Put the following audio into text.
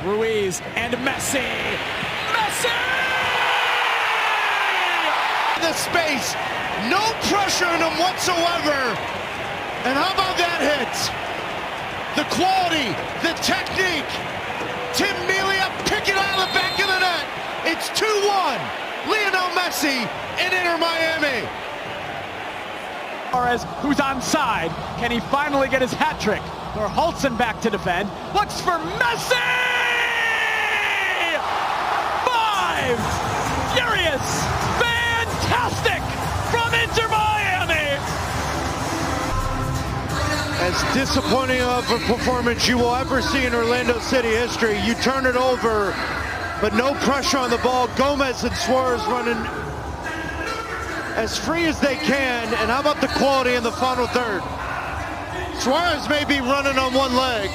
Ruiz and Messi. Messi! The space, no pressure on him whatsoever. And how about that hit? The quality, the technique. Tim Melia pick it out of the back of the net. It's 2-1. Lionel Messi in Inter Miami. Suarez, who's onside. Can he finally get his hat trick? Or Hultzen back to defend. Looks for Messi! 5! Furious! Fantastic! From Inter Miami! As disappointing of a performance you will ever see in Orlando City history. You turn it over, but no pressure on the ball. Gomez and Suarez running as free as they can. And how about the quality in the final third? Suarez may be running on one leg.